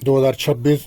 2026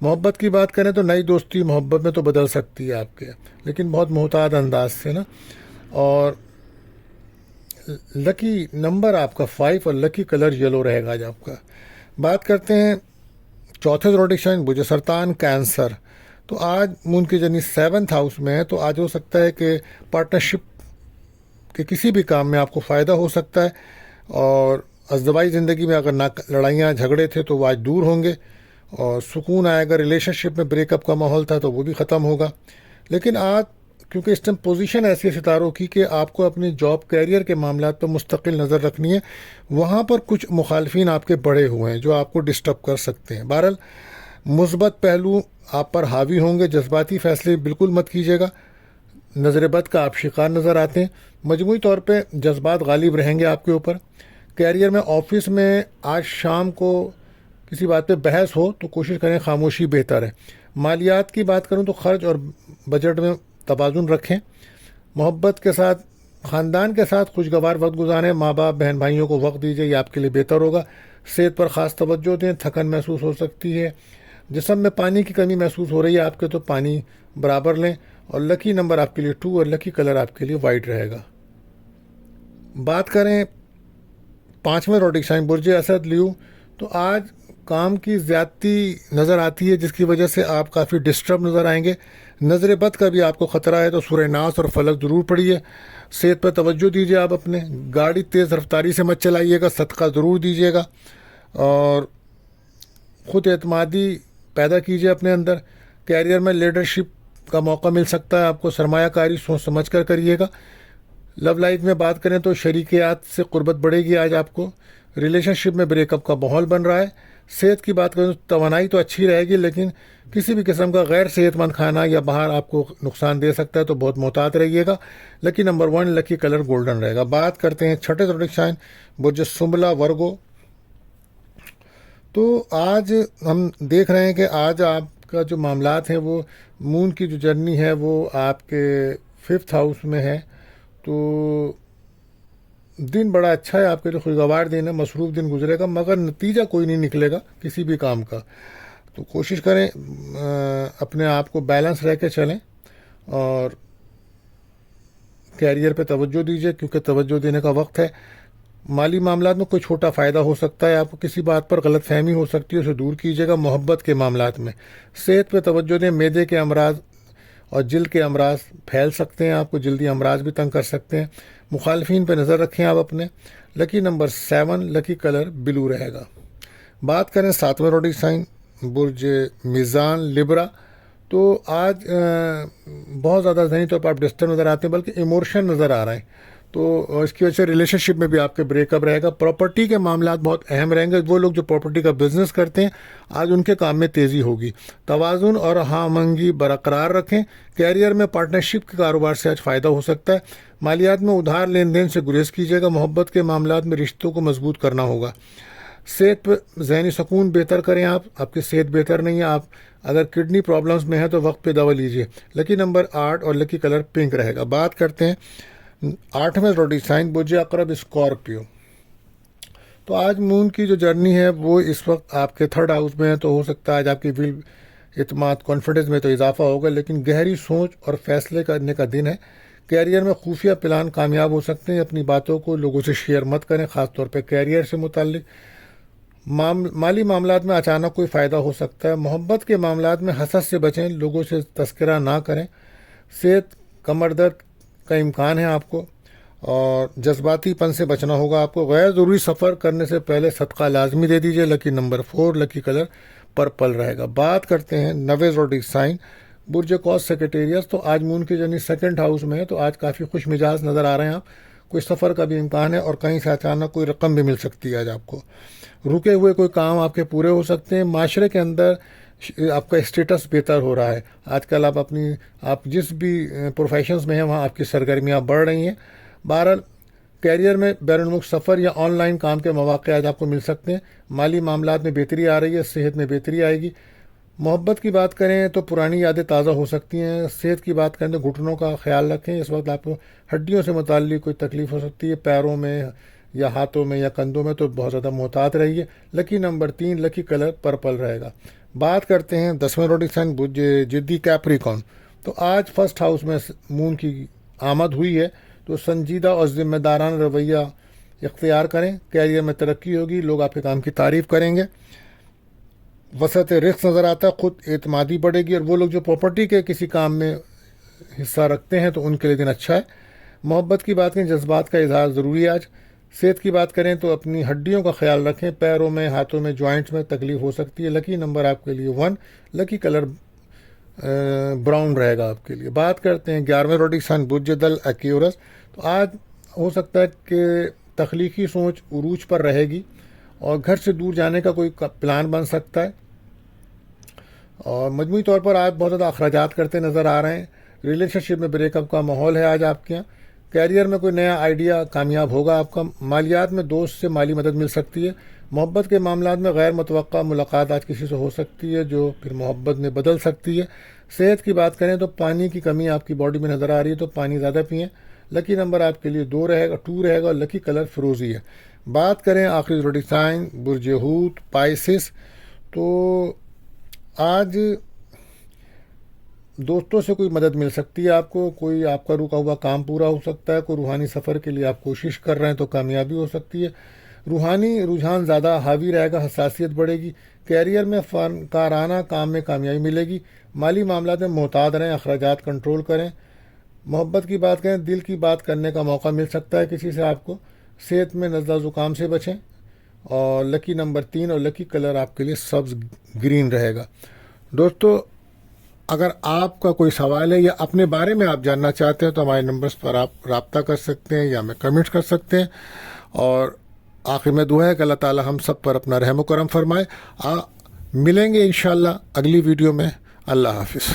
محبت کی بات کریں تو نئی دوستی محبت میں تو بدل سکتی ہے آپ کے، لیکن بہت محتاط انداز سے نا. اور لکی نمبر آپ کا 5 اور لکی کلر یلو رہے گا آج آپ کا. بات کرتے ہیں چوتھے زوڈک سائن برج سرطان کینسر. تو آج مون کی جرنی 7th ہاؤس میں ہے، تو آج ہو سکتا ہے کہ پارٹنرشپ کے کسی بھی کام میں آپ کو فائدہ ہو سکتا ہے، اور ازدواجی زندگی میں اگر لڑائیاں جھگڑے تھے تو وہ آج دور ہوں گے، اور سکون آئے گا. ریلیشن شپ میں بریک اپ کا ماحول تھا تو وہ بھی ختم ہوگا. لیکن آج کیونکہ اس ٹائم پوزیشن ایسی ہے ستاروں کی کہ آپ کو اپنی جاب کیریئر کے معاملات پر مستقل نظر رکھنی ہے. وہاں پر کچھ مخالفین آپ کے بڑے ہوئے ہیں جو آپ کو ڈسٹرب کر سکتے ہیں. بہرحال مثبت پہلو آپ پر حاوی ہوں گے. جذباتی فیصلے بالکل مت کیجیے گا. نظر بد کا آپ شکار نظر آتے ہیں. مجموعی طور پہ جذبات غالب رہیں گے آپ کے اوپر. کیریئر میں آفس میں آج شام کو کسی بات پہ بحث ہو تو کوشش کریں خاموشی بہتر ہے. مالیات کی بات کروں تو خرچ اور بجٹ میں توازن رکھیں. محبت کے ساتھ خاندان کے ساتھ خوشگوار وقت گزاریں. ماں باپ بہن بھائیوں کو وقت دیجیے، یہ آپ کے لیے بہتر ہوگا. صحت پر خاص توجہ دیں. تھکن محسوس ہو سکتی ہے. جسم میں پانی کی کمی محسوس ہو رہی ہے آپ کے تو پانی برابر لیں. اور لکی نمبر آپ کے لیے 2 اور لکی کلر آپ کے لیے وائٹ رہے گا. بات کریں 5ویں زوڈک سائن برج اسد لیو. تو آج کام کی زیادتی نظر آتی ہے جس کی وجہ سے آپ کافی ڈسٹرب نظر آئیں گے. نظر بد کا بھی آپ کو خطرہ ہے تو سورہ ناس اور فلق ضرور پڑھیے. صحت پر توجہ دیجیے. آپ اپنے گاڑی تیز رفتاری سے مت چلائیے گا. صدقہ ضرور دیجیے گا. اور خود اعتمادی پیدا کیجیے اپنے اندر. کیریئر میں لیڈرشپ کا موقع مل سکتا ہے آپ کو. سرمایہ کاری سوچ سمجھ کر کریے گا. لو لائف میں بات کریں تو شریکیات سے قربت بڑھے گی آج آپ کو. ریلیشن شپ میں بریک اپ کا ماحول بن رہا ہے. صحت کی بات کریں تو توانائی تو اچھی رہے گی، لیکن کسی بھی قسم کا غیر صحت مند کھانا یا باہر آپ کو نقصان دے سکتا ہے تو بہت محتاط رہیے گا. لکی نمبر 1 لکی کلر گولڈن رہے گا. بات کرتے ہیں چھٹے زوڈک سائن برج سنبلا ورگو. تو آج ہم دیکھ رہے ہیں کہ آج آپ کا جو معاملات ہیں وہ مون کی جو جرنی ہے وہ آپ کے 5th ہاؤس میں ہے. تو دن بڑا اچھا ہے آپ کے لیے. خوشگوار دن ہے. مصروف دن گزرے گا مگر نتیجہ کوئی نہیں نکلے گا کسی بھی کام کا. تو کوشش کریں اپنے آپ کو بیلنس رہ کے چلیں اور کیریئر پہ توجہ دیجیے کیونکہ توجہ دینے کا وقت ہے. مالی معاملات میں کوئی چھوٹا فائدہ ہو سکتا ہے. آپ کو کسی بات پر غلط فہمی ہو سکتی ہے، اسے دور کیجیے گا. محبت کے معاملات میں صحت پہ توجہ دیں. معدے کے امراض اور جلد کے امراض پھیل سکتے ہیں. آپ کو جلدی امراض بھی تنگ کر سکتے ہیں. مخالفین پہ نظر رکھیں آپ اپنے. لکی نمبر 7 لکی کلر بلو رہے گا. بات کریں 7ویں زوڈک سائن برج میزان لبرا. تو آج بہت زیادہ ذہنی طور پر آپ ڈسٹرب نظر آتے ہیں بلکہ ایموشن نظر آ رہے ہیں. تو اس کی وجہ سے ریلیشن شپ میں بھی آپ کے بریک اپ رہے گا. پراپرٹی کے معاملات بہت اہم رہیں گے. وہ لوگ جو پراپرٹی کا بزنس کرتے ہیں آج ان کے کام میں تیزی ہوگی. توازن اور ہاں منگی برقرار رکھیں. کیریئر میں پارٹنرشپ کے کاروبار سے آج فائدہ ہو سکتا ہے. مالیات میں ادھار لین دین سے گریز کیجیے گا. محبت کے معاملات میں رشتوں کو مضبوط کرنا ہوگا. صحت پہ ذہنی سکون بہتر کریں. آپ کی صحت بہتر نہیں ہے. آپ اگر کڈنی پرابلمس میں ہیں تو وقت پہ دوا لیجیے. لکی نمبر 8 اور لکی کلر پنک رہے گا. بات کرتے ہیں 8ویں زوڈک سائن برج عقرب اسکارپیو. تو آج مون کی جو جرنی ہے وہ اس وقت آپ کے 3rd ہاؤس میں ہے. تو ہو سکتا ہے آج آپ کی ول اعتماد کانفیڈنس میں تو اضافہ ہوگا، لیکن گہری سوچ اور فیصلے کرنے کا دن ہے. کیریئر میں خفیہ پلان کامیاب ہو سکتے ہیں. اپنی باتوں کو لوگوں سے شیئر مت کریں، خاص طور پہ کیریئر سے متعلق. مالی معاملات میں اچانک کوئی فائدہ ہو سکتا ہے. محبت کے معاملات میں حسد سے بچیں. لوگوں سے تذکرہ نہ کریں. صحت کمر درد کا امکان ہے آپ کو، اور جذباتی پن سے بچنا ہوگا آپ کو. غیر ضروری سفر کرنے سے پہلے صدقہ لازمی دے دیجیے. لکی نمبر 4 لکی کلر پرپل رہے گا. بات کرتے ہیں 9ویں زوڈک سائن برج قوس سیکریٹریس. تو آج مون کی جرنی 2nd ہاؤس میں ہے. تو آج کافی خوش مزاج نظر آ رہے ہیں آپ. کوئی سفر کا بھی امکان ہے اور کہیں سے اچانک کوئی رقم بھی مل سکتی ہے آج آپ کو. رکے ہوئے کوئی کام آپ کے پورے ہو سکتے ہیں. معاشرے کے اندر آپ کا اسٹیٹس بہتر ہو رہا ہے. آج کل آپ جس بھی پروفیشنز میں ہیں وہاں آپ کی سرگرمیاں بڑھ رہی ہیں. بہرحال کیریئر میں بیرون ملک سفر یا آن لائن کام کے مواقع آج آپ کو مل سکتے ہیں. مالی معاملات میں بہتری آ رہی ہے. صحت میں بہتری آئے گی. محبت کی بات کریں تو پرانی یادیں تازہ ہو سکتی ہیں. صحت کی بات کریں تو گھٹنوں کا خیال رکھیں. اس وقت آپ کو ہڈیوں سے متعلق کوئی تکلیف ہو سکتی ہے، پیروں میں یا ہاتھوں میں یا کندھوں میں، تو بہت زیادہ محتاط رہیے. لکی نمبر 3 لکی کلر پرپل رہے گا. بات کرتے ہیں 10ویں روڈک سائن برج جدی کیپریکون. تو آج فرسٹ ہاؤس میں مون کی آمد ہوئی ہے، تو سنجیدہ اور ذمہ دارانہ رویہ اختیار کریں. کیریئر میں ترقی ہوگی، لوگ آپ کے کام کی تعریف کریں گے. وسعت رزق نظر آتا ہے، خود اعتمادی بڑھے گی. اور وہ لوگ جو پراپرٹی کے کسی کام میں حصہ رکھتے ہیں تو ان کے لیے دن اچھا ہے. محبت کی بات کریں، جذبات کا اظہار ضروری ہے آج. صحت کی بات کریں تو اپنی ہڈیوں کا خیال رکھیں، پیروں میں، ہاتھوں میں، جوائنٹس میں تکلیف ہو سکتی ہے. لکی نمبر آپ کے لیے 1، لکی کلر براؤن رہے گا آپ کے لیے. بات کرتے ہیں 11ویں روڈک سائن برج دل ایکیورس. تو آج ہو سکتا ہے کہ تخلیقی سوچ عروج پر رہے گی اور گھر سے دور جانے کا کوئی پلان بن سکتا ہے. اور مجموعی طور پر آج بہت زیادہ اخراجات کرتے نظر آ رہے ہیں. ریلیشن شپ میں بریک اپ کا ماحول ہے آج آپ کے یہاں. کیریئر میں کوئی نیا آئیڈیا کامیاب ہوگا آپ کا. مالیات میں دوست سے مالی مدد مل سکتی ہے. محبت کے معاملات میں غیر متوقع ملاقات آج کسی سے ہو سکتی ہے جو پھر محبت میں بدل سکتی ہے. صحت کی بات کریں تو پانی کی کمی آپ کی باڈی میں نظر آ رہی ہے، تو پانی زیادہ پئیں. لکی نمبر آپ کے لیے 2 رہے گا اور لکی کلر فروزی ہے. بات کریں آخری روڈک سائن برج ہوت پائسس. تو آج دوستوں سے کوئی مدد مل سکتی ہے آپ کو، کوئی آپ کا رکا ہوا کام پورا ہو سکتا ہے، کوئی روحانی سفر کے لیے آپ کوشش کر رہے ہیں تو کامیابی ہو سکتی ہے. روحانی رجحان زیادہ حاوی رہے گا، حساسیت بڑھے گی. کیریئر میں فنکارانہ کام میں کامیابی ملے گی. مالی معاملات میں محتاط رہیں، اخراجات کنٹرول کریں. محبت کی بات کریں، دل کی بات کرنے کا موقع مل سکتا ہے کسی سے آپ کو. صحت میں نزلہ زکام سے بچیں. اور لکی نمبر 3 اور لکی کلر آپ کے لیے سبز گرین رہے گا. دوستو، اگر آپ کا کوئی سوال ہے یا اپنے بارے میں آپ جاننا چاہتے ہیں تو ہمارے نمبرز پر آپ رابطہ کر سکتے ہیں یا ہمیں کمنٹس کر سکتے ہیں. اور آخر میں دعا ہے کہ اللہ تعالی ہم سب پر اپنا رحم و کرم فرمائے. ملیں گے انشاءاللہ اگلی ویڈیو میں. اللہ حافظ.